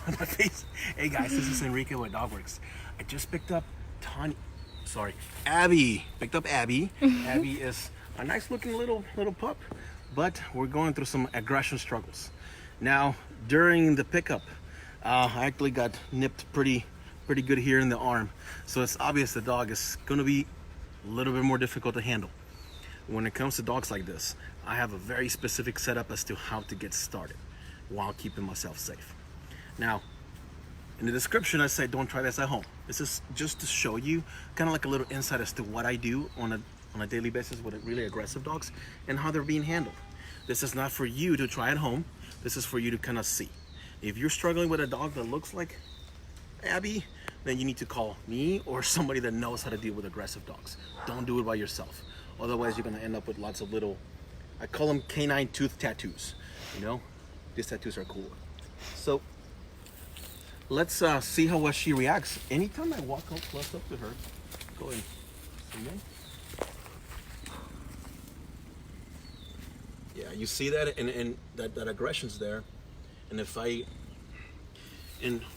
on my face. Hey guys, this is Enrique with DogWorx. I just picked up Abbey. Picked up Abbey. Abbey is a nice looking little pup, but we're going through some aggression struggles. Now, during the pickup, I actually got nipped pretty good here in the arm. So it's obvious the dog is gonna be a little bit more difficult to handle. When it comes to dogs like this, I have a very specific setup as to how to get started while keeping myself safe. Now, in the description, I say don't try this at home. This is just to show you kind of like a little insight as to what I do on a daily basis with really aggressive dogs and how they're being handled. This is not for you to try at home. This is for you to kind of see. If you're struggling with a dog that looks like Abbey, then you need to call me or somebody that knows how to deal with aggressive dogs. Don't do it by yourself. Otherwise, you're gonna end up with lots of little, I call them canine tooth tattoos. You know, these tattoos are cool. So let's see how well she reacts. Anytime I walk up close up to her, go and zoom in. Yeah, you see that, and that aggression's there. And if I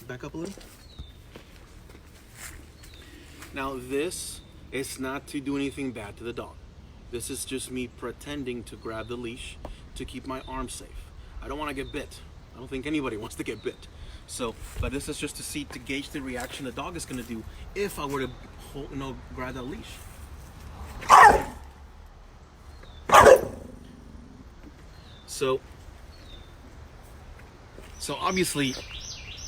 back up a little. Now this is not to do anything bad to the dog. This is just me pretending to grab the leash to keep my arm safe. I don't want to get bit. I don't think anybody wants to get bit. So, but this is just to gauge the reaction the dog is going to do if I were to grab that leash. So obviously,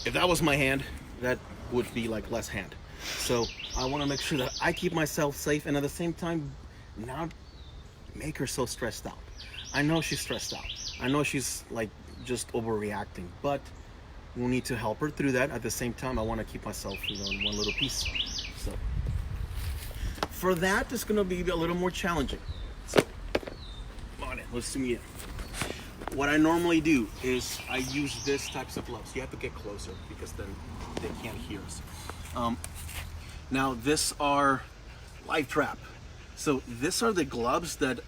if that was my hand, that would be like less hand. So I want to make sure that I keep myself safe and at the same time not make her so stressed out. I know she's stressed out. I know she's like just overreacting, but we need to help her through that. At the same time, I want to keep myself, in one little piece. So for that, it's going to be a little more challenging. So come on in, let's zoom in. What I normally do is I use this types of gloves. You have to get closer because then they can't hear us. Now this are live trap. So these are the gloves that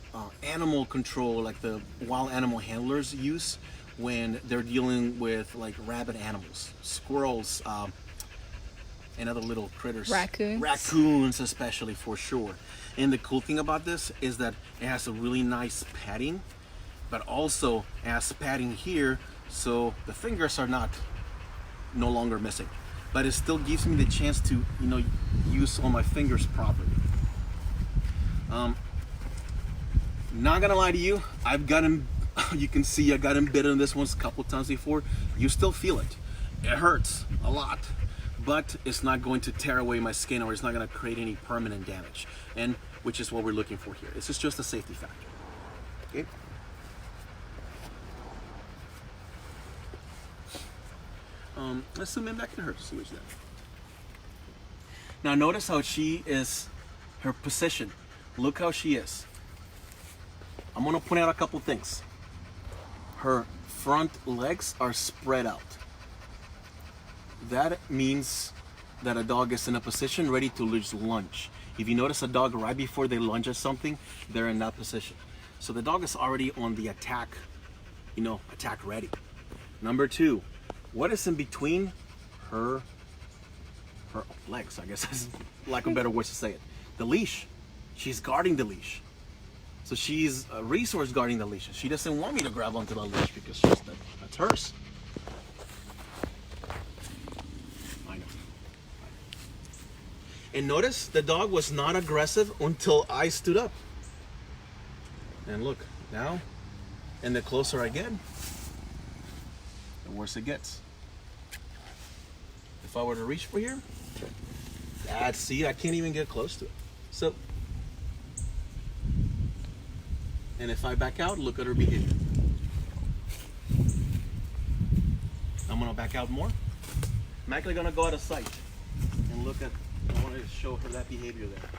animal control, like the wild animal handlers use when they're dealing with like rabid animals, squirrels, and other little critters. Raccoons especially, for sure. And the cool thing about this is that it has a really nice padding, but also it has padding here, so the fingers are no longer missing. But it still gives me the chance to, use all my fingers properly. Not gonna lie to you, I've got him, you can see I got him bitten on this one a couple times before. You still feel it. It hurts a lot, but it's not going to tear away my skin or it's not gonna create any permanent damage, and which is what we're looking for here. This is just a safety factor. Okay. Let's zoom in back to her to see what's there. Now notice how she is, her position. Look how she is. I'm gonna point out a couple things. Her front legs are spread out. That means that a dog is in a position ready to lunge. If you notice a dog right before they lunge at something, they're in that position. So the dog is already on the attack, attack ready. Number two, what is in between her legs, I guess is lack of better words to say it. The leash. She's guarding the leash. So she's a resource guarding the leash. She doesn't want me to grab onto the leash because that's hers. I know. And notice the dog was not aggressive until I stood up. And look, now, and the closer I get, the worse it gets. If I were to reach for here, see, I can't even get close to it. So, and if I back out, look at her behavior. I'm gonna back out more. I'm actually gonna go out of sight and look at, I want to show her that behavior there.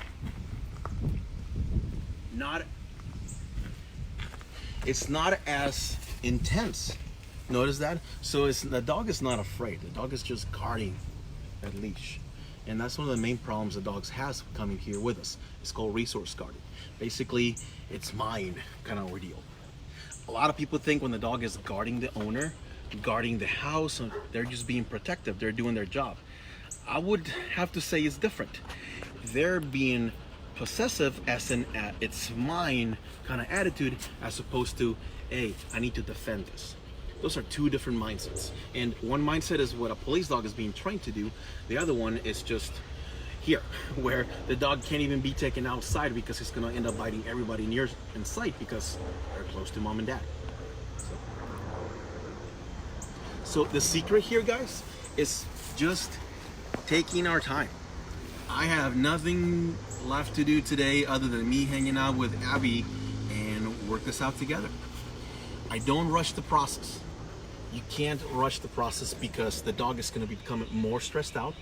It's not as intense. Notice that? So the dog is not afraid. The dog is just guarding that leash. And that's one of the main problems the dogs has coming here with us. It's called resource guarding. Basically, it's mine kind of ordeal. A lot of people think when the dog is guarding the owner guarding the house, and they're just being protective. They're doing their job. I would have to say it's different. They're being possessive as in it's mine kind of attitude, as opposed to, hey, I need to defend this. Those are two different mindsets. And one mindset is what a police dog is being trained to do. The other one is just here, where the dog can't even be taken outside because it's gonna end up biting everybody near in sight because they're close to mom and dad. So the secret here, guys, is just taking our time. I have nothing left to do today other than me hanging out with Abby and work this out together. I don't rush the process. You can't rush the process because the dog is going to become more stressed out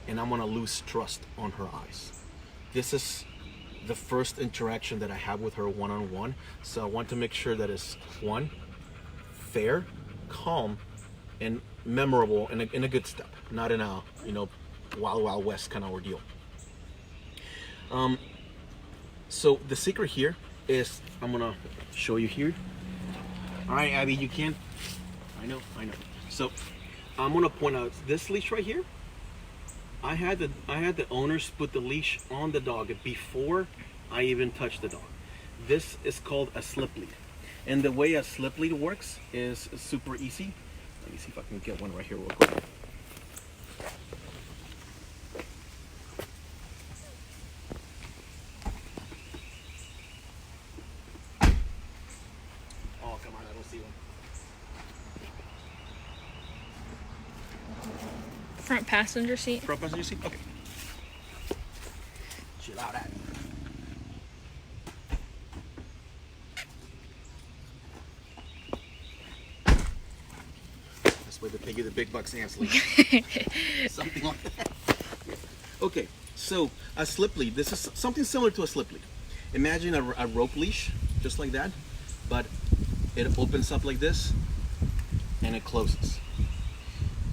and I'm going to lose trust on her eyes. This is the first interaction that I have with her one-on-one. So I want to make sure that it's one, fair, calm, and memorable in a good step, not in a, wild, wild west kind of ordeal. So the secret here is, I'm gonna show you here. All right, Abby, you can't, I know. So I'm gonna point out this leash right here. I had the owners put the leash on the dog before I even touched the dog. This is called a slip lead. And the way a slip lead works is super easy. Let me see if I can get one right here real quick. Oh, come on, I don't see one. Front passenger seat. Front passenger seat? Okay. Chill out, Abby. Way to pay you the big bucks, Ansley. Something like that. Yeah. Okay, so a slip lead. This is something similar to a slip lead. Imagine a rope leash, just like that, but it opens up like this and it closes.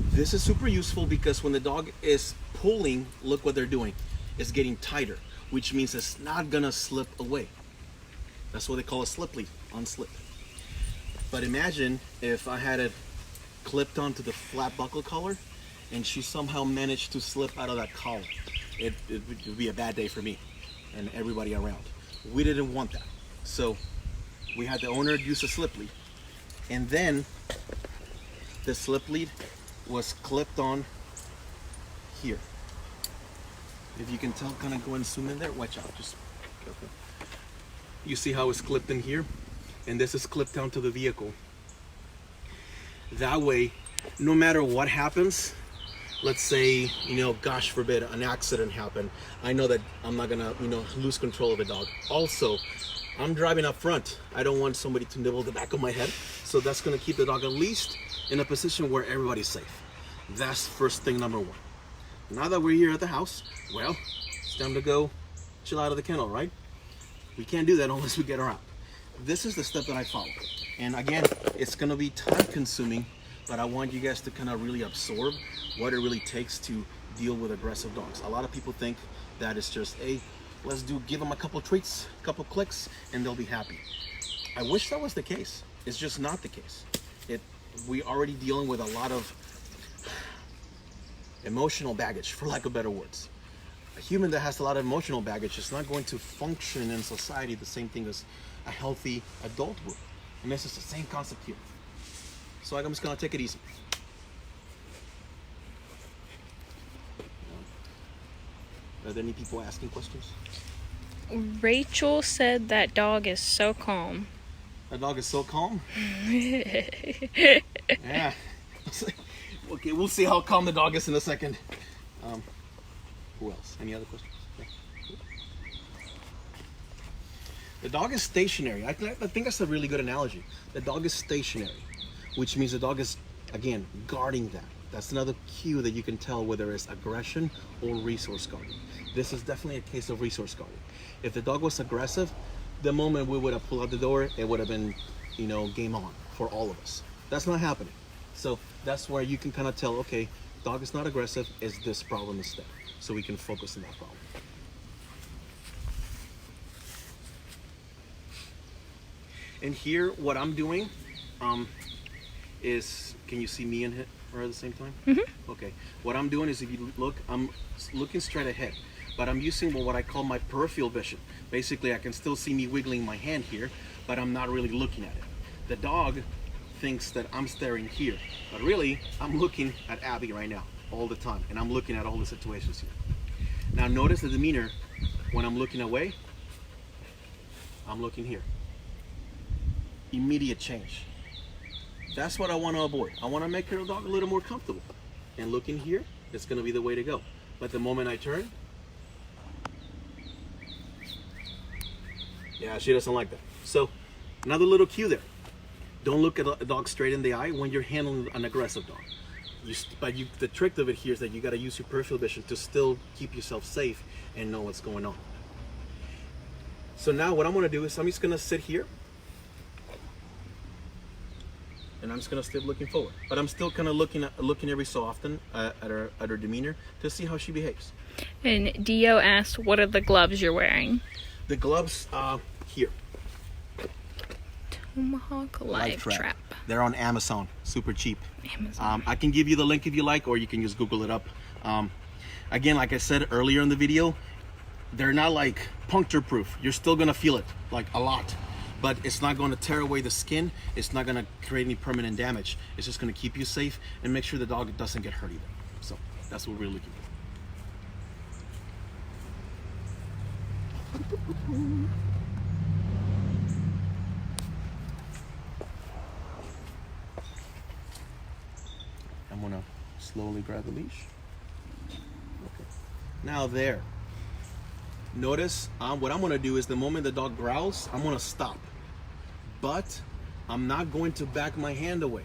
This is super useful because when the dog is pulling, look what they're doing. It's getting tighter, which means it's not gonna slip away. That's what they call a slip lead, unslip. But imagine if I had it clipped onto the flat buckle collar and she somehow managed to slip out of that collar. It would be a bad day for me and everybody around. We didn't want that. So we had the owner use a slip lead. And then the slip lead was clipped on here. If you can tell, kind of go and zoom in there. Watch out, just careful. You see how it's clipped in here? And this is clipped down to the vehicle. That way, no matter what happens, let's say, gosh forbid, an accident happened, I know that I'm not gonna, lose control of the dog. Also, I'm driving up front. I don't want somebody to nibble the back of my head. So that's gonna keep the dog at least in a position where everybody's safe. That's first thing number one. Now that we're here at the house, well, it's time to go chill out of the kennel, right? We can't do that unless we get her out. This is the step that I follow. And again, it's gonna be time consuming, but I want you guys to kind of really absorb what it really takes to deal with aggressive dogs. A lot of people think that it's just, hey, give them a couple treats, a couple clicks, and they'll be happy. I wish that was the case. It's just not the case. We already dealing with a lot of emotional baggage, for lack of better words. A human that has a lot of emotional baggage is not going to function in society the same thing as a healthy adult would. And this is the same concept here. So I'm just gonna take it easy. Are there any people asking questions? Rachel said that dog is so calm. That dog is so calm? Yeah. Okay, we'll see how calm the dog is in a second. Who else? Any other questions? The dog is stationary. I think that's a really good analogy. The dog is stationary, which means the dog is, again, guarding that. That's another cue that you can tell whether it's aggression or resource guarding. This is definitely a case of resource guarding. If the dog was aggressive, the moment we would have pulled out the door, it would have been, game on for all of us. That's not happening. So that's where you can kind of tell, okay, dog is not aggressive, is this problem instead? So we can focus on that problem. And here, what I'm doing is, can you see me and her at the same time? Mm-hmm. Okay. What I'm doing is, if you look, I'm looking straight ahead, but I'm using what I call my peripheral vision. Basically, I can still see me wiggling my hand here, but I'm not really looking at it. The dog thinks that I'm staring here, but really, I'm looking at Abbey right now, all the time, and I'm looking at all the situations here. Now notice the demeanor when I'm looking away. I'm looking here. Immediate change. That's what I want to avoid. I want to make her dog a little more comfortable. And looking here, it's going to be the way to go. But the moment I turn, yeah, she doesn't like that. So, another little cue there. Don't look at a dog straight in the eye when you're handling an aggressive dog. The trick of it here is that you got to use your peripheral vision to still keep yourself safe and know what's going on. So now what I'm going to do is I'm just going to sit here. And I'm just gonna still looking forward, but I'm still kind of looking every so often at her demeanor to see how she behaves. And Dio asked, "What are the gloves you're wearing?" The gloves here. Tomahawk Live Trap. They're on Amazon, super cheap. Amazon. I can give you the link if you like, or you can just Google it up. Again, like I said earlier in the video, they're not like puncture proof. You're still gonna feel it like a lot. But it's not going to tear away the skin. It's not going to create any permanent damage. It's just going to keep you safe and make sure the dog doesn't get hurt either. So that's what we're looking for. I'm going to slowly grab the leash. Okay. Now there. Notice what I'm going to do is the moment the dog growls, I'm going to stop. But I'm not going to back my hand away.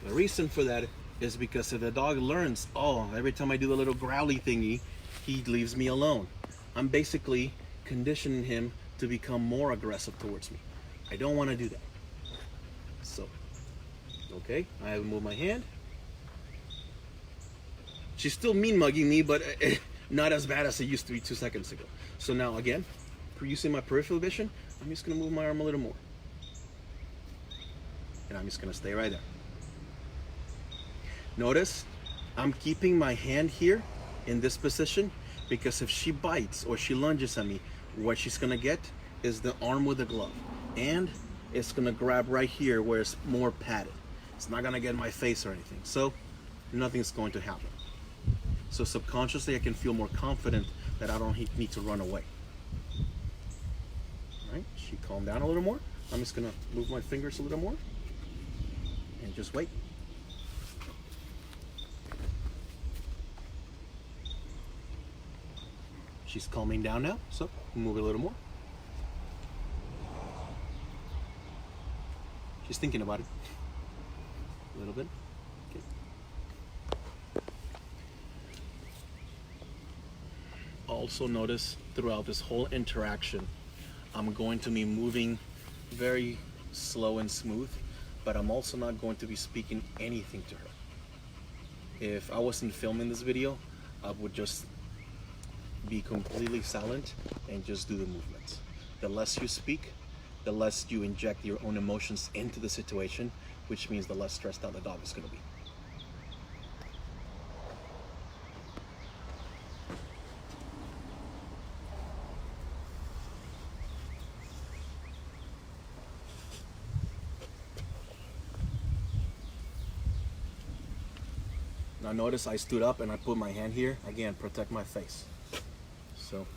The reason for that is because if the dog learns, oh, every time I do the little growly thingy, he leaves me alone. I'm basically conditioning him to become more aggressive towards me. I don't want to do that. So, okay, I haven't moved my hand. She's still mean mugging me, but not as bad as it used to be 2 seconds ago. So now again, using my peripheral vision, I'm just going to move my arm a little more. And I'm just going to stay right there. Notice, I'm keeping my hand here in this position because if she bites or she lunges at me, what she's going to get is the arm with the glove. And it's going to grab right here where it's more padded. It's not going to get in my face or anything. So, nothing's going to happen. So subconsciously, I can feel more confident that I don't need to run away. Right? She calmed down a little more. I'm just gonna move my fingers a little more and just wait. She's calming down now, so move it a little more. She's thinking about it a little bit. Okay. Also notice throughout this whole interaction, I'm going to be moving very slow and smooth, but I'm also not going to be speaking anything to her. If I wasn't filming this video, I would just be completely silent and just do the movements. The less you speak, the less you inject your own emotions into the situation, which means the less stressed out the dog is going to be. Now notice I stood up and I put my hand here, again, protect my face. So.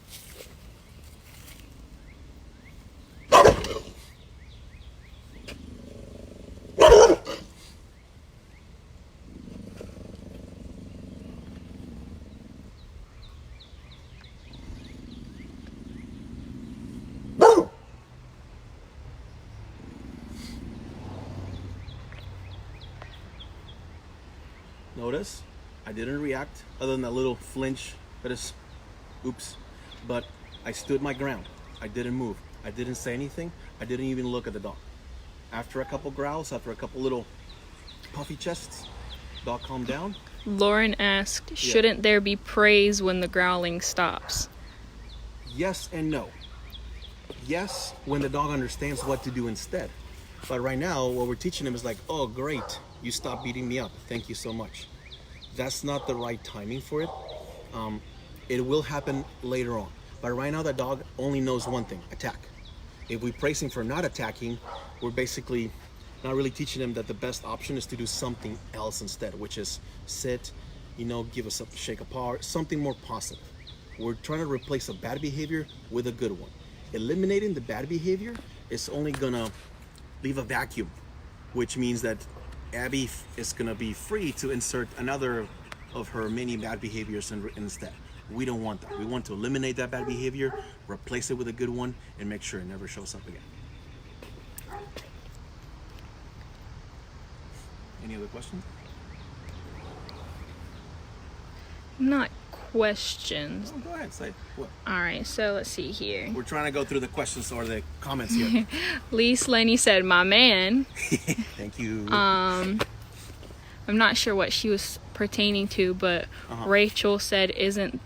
Notice I didn't react other than that little flinch that is, oops, but I stood my ground. I didn't move. I didn't say anything. I didn't even look at the dog. After a couple growls, after a couple little puffy chests, dog calmed down. Lauren asked, shouldn't there be praise when the growling stops? Yes and no. Yes, when the dog understands what to do instead. But right now, what we're teaching him is like, oh, great, you stopped beating me up. Thank you so much. That's not the right timing for it. It will happen later on. But right now, the dog only knows one thing: attack. If we praise him for not attacking, we're basically not really teaching him that the best option is to do something else instead, which is sit, give us a shake apart, something more positive. We're trying to replace a bad behavior with a good one. Eliminating the bad behavior is only gonna leave a vacuum, which means that Abby is gonna be free to insert another of her many bad behaviors instead. We don't want that. We want to eliminate that bad behavior, replace it with a good one, and make sure it never shows up again. Any other questions? Not questions. Oh, go ahead, say what. All right, so let's see here. We're trying to go through the questions or the comments here. Lise Lenny said, "My man." Thank you. I'm not sure what she was pertaining to, but Rachel said, "Isn't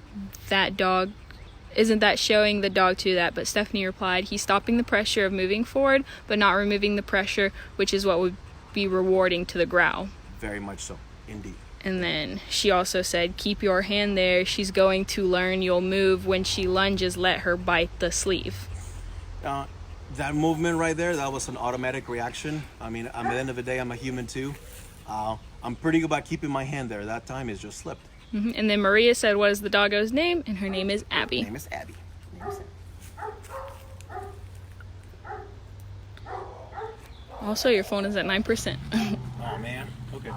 that showing the dog to that?" But Stephanie replied, "He's stopping the pressure of moving forward, but not removing the pressure, which is what would be rewarding to the growl." Very much so, indeed. And then she also said, "Keep your hand there. She's going to learn you'll move. When she lunges, let her bite the sleeve." That movement right there, that was an automatic reaction. I mean, at the end of the day, I'm a human too. I'm pretty good about keeping my hand there. That time it just slipped. And then Maria said, "What is the doggo's name?" And her name is Abbey. Her name is Abbey. Also, your phone is at 9%. Oh man. Okay.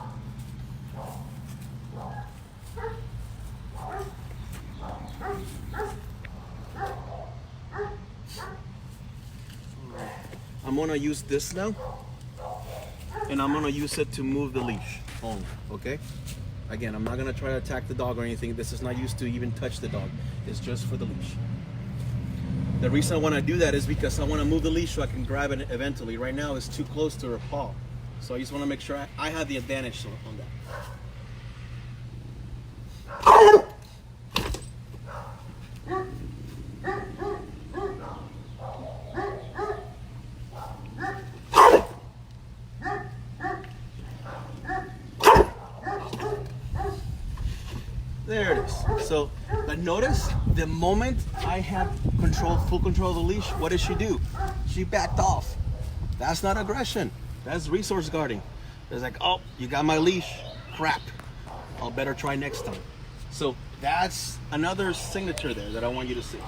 I'm gonna use this now, and I'm gonna use it to move the leash only, okay? Again, I'm not gonna try to attack the dog or anything. This is not used to even touch the dog. It's just for the leash. The reason I wanna do that is because I wanna move the leash so I can grab it eventually. Right now, it's too close to her paw. So I just wanna make sure I have the advantage on that. There it is. So, but notice the moment I had full control of the leash, what did she do? She backed off. That's not aggression. That's resource guarding. It's like, oh, you got my leash. Crap. I'll better try next time. So that's another signature there that I want you to see.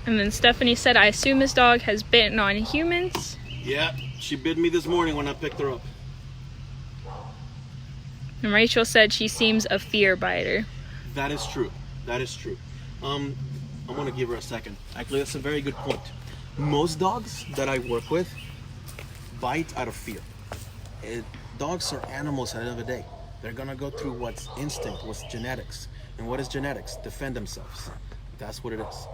And then Stephanie said, "I assume this dog has bitten on humans." Yeah, she bit me this morning when I picked her up. And Rachel said she seems a fear biter. That is true. That is true. I'm gonna give her a second. Actually, that's a very good point. Most dogs that I work with bite out of fear. Dogs are animals at the end of the day. They're gonna go through what's instinct, what's genetics. And what is genetics? Defend themselves. That's what it is.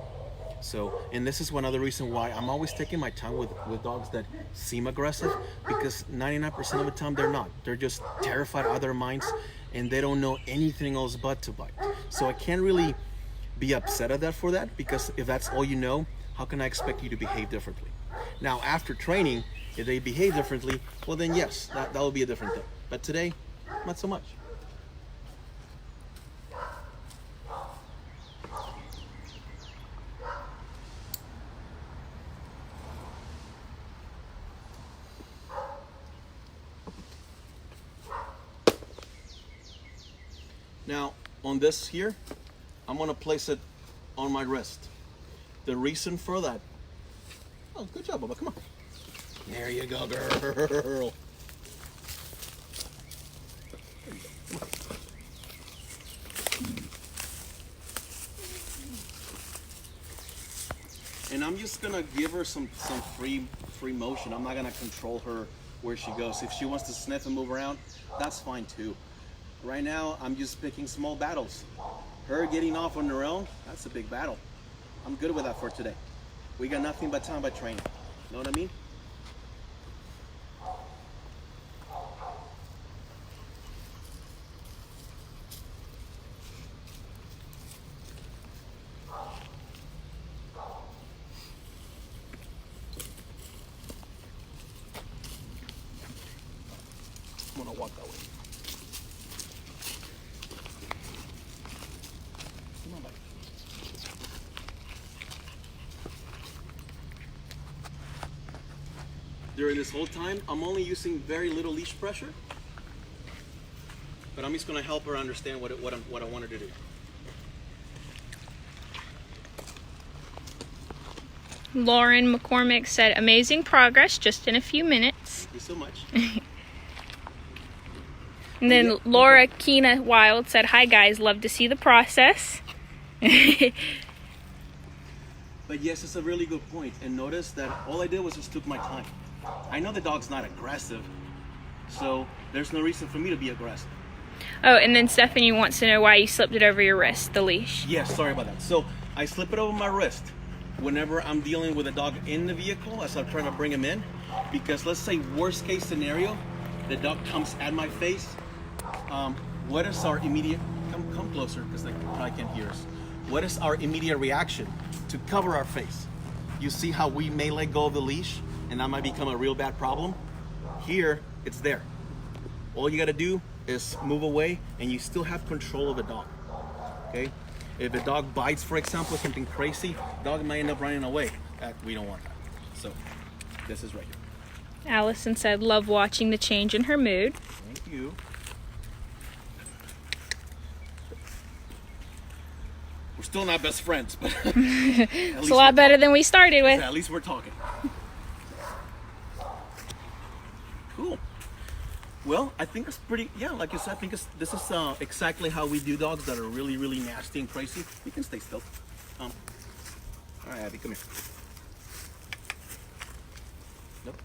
So, and this is one other reason why I'm always taking my time with dogs that seem aggressive, because 99% of the time they're not. They're just terrified out of their minds and they don't know anything else but to bite. So I can't really be upset at that for that, because if that's all you know, how can I expect you to behave differently? Now, after training, if they behave differently, well then yes, that will be a different thing. But today, not so much. Now, on this here, I'm gonna place it on my wrist. The reason for that, oh, good job, Bubba, come on. There you go, girl. And I'm just gonna give her some free motion. I'm not gonna control her where she goes. If she wants to sniff and move around, that's fine too. Right now, I'm just picking small battles. Her getting off on her own, that's a big battle. I'm good with that for today. We got nothing but time by training. Know what I mean? I'm gonna walk that way. Come on, buddy. During this whole time, I'm only using very little leash pressure, but I'm just gonna help her understand what I want her to do. Lauren McCormick said, amazing progress just in a few minutes. Thank you so much. And then Laura Keena Wild said, hi guys, love to see the process. But yes, it's a really good point. And notice that all I did was just took my time. I know the dog's not aggressive, so there's no reason for me to be aggressive. Oh, and then Stephanie wants to know why you slipped it over your wrist, the leash. Yes, sorry about that. So I slip it over my wrist whenever I'm dealing with a dog in the vehicle as I'm trying to bring him in. Because let's say worst case scenario, the dog comes at my face. What is our immediate, come closer because they probably can't hear us. What is our immediate reaction to cover our face? You see how we may let go of the leash and that might become a real bad problem? Here, it's there. All you gotta do is move away and you still have control of the dog, okay? If a dog bites, for example, something crazy, dog might end up running away. We don't want that. So, this is right here. Allison said, love watching the change in her mood. Thank you. We're still not best friends, but It's a lot better than we started with. At least we're talking. Cool. Well, I think it's pretty, yeah, like you said, I think this is exactly how we do dogs that are really, really nasty and crazy. You can stay still. All right, Abby, come here. Nope.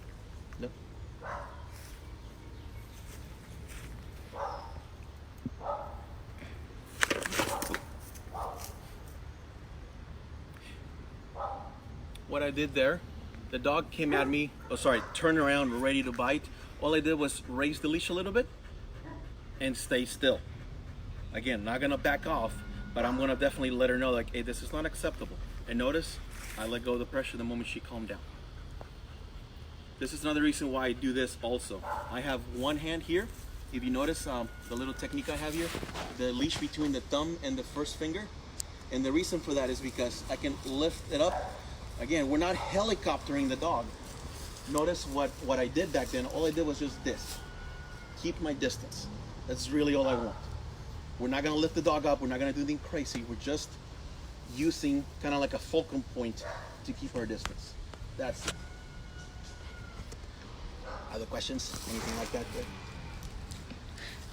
Nope. What I did there, the dog came at me, turned around, ready to bite. All I did was raise the leash a little bit and stay still. Again, not gonna back off, but I'm gonna definitely let her know, like, hey, this is not acceptable. And notice, I let go of the pressure the moment she calmed down. This is another reason why I do this also. I have one hand here. If you notice the little technique I have here, the leash between the thumb and the first finger. And the reason for that is because I can lift it up. Again, we're not helicoptering the dog. Notice what I did back then. All I did was just this. Keep my distance. That's really all I want. We're not gonna lift the dog up. We're not gonna do anything crazy. We're just using kind of like a fulcrum point to keep our distance. That's it. Other questions? Anything like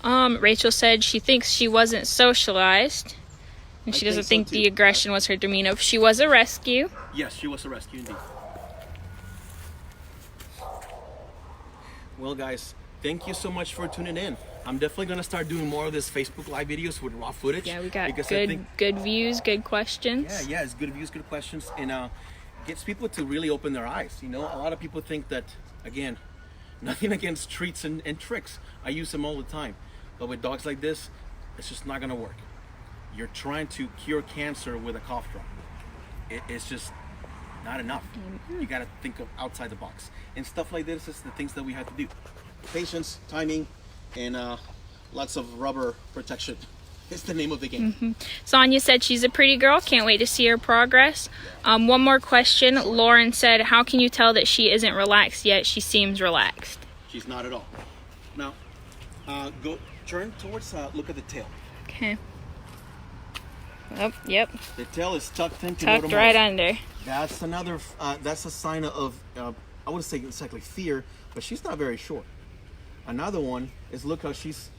that? Rachel said she thinks she wasn't socialized. And she doesn't think the aggression was her demeanor. She was a rescue. Yes, she was a rescue indeed. Well, guys, thank you so much for tuning in. I'm definitely going to start doing more of this Facebook Live videos with raw footage. Yeah, we got good views, good questions. Yeah, it's good views, good questions, and gets people to really open their eyes. You know, a lot of people think that, again, nothing against treats and tricks. I use them all the time. But with dogs like this, it's just not going to work. You're trying to cure cancer with a cough drop. It's just not enough. Mm-hmm. You got to think of outside the box. And stuff like this is the things that we have to do. Patience, timing, and lots of rubber protection. It's the name of the game. Mm-hmm. Sonia said she's a pretty girl. Can't wait to see her progress. One more question. Lauren said, how can you tell that she isn't relaxed yet? She seems relaxed. She's not at all. Now, turn towards, look at the tail. Okay. Oh, yep. The tail is tucked into tucked right under. That's another. That's a sign of. I wouldn't say exactly fear, but she's not very short. Another one is look how she's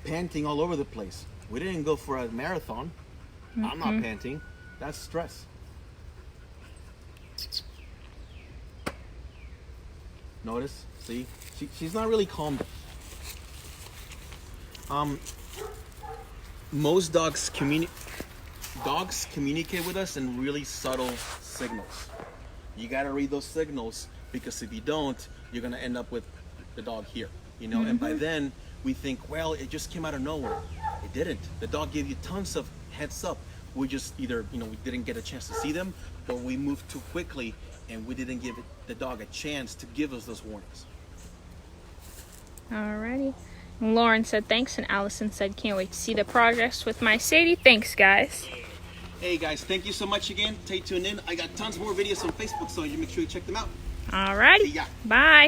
panting all over the place. We didn't go for a marathon. Mm-hmm. I'm not panting. That's stress. Notice, see, she's not really calm. Most dogs communicate with us in really subtle signals. You got to read those signals, because if you don't, you're going to end up with the dog here, you know. Mm-hmm. And by then we think, well, it just came out of nowhere. It didn't. The dog gave you tons of heads up. We just either, we didn't get a chance to see them, or we moved too quickly and we didn't give the dog a chance to give us those warnings. Alrighty. And Lauren said thanks, and Allison said can't wait to see the progress with my Sadie. Thanks, guys. Hey guys, thank you so much again. Stay tuned in. I got tons more videos on Facebook, so you make sure you check them out. Alrighty. See ya. Bye.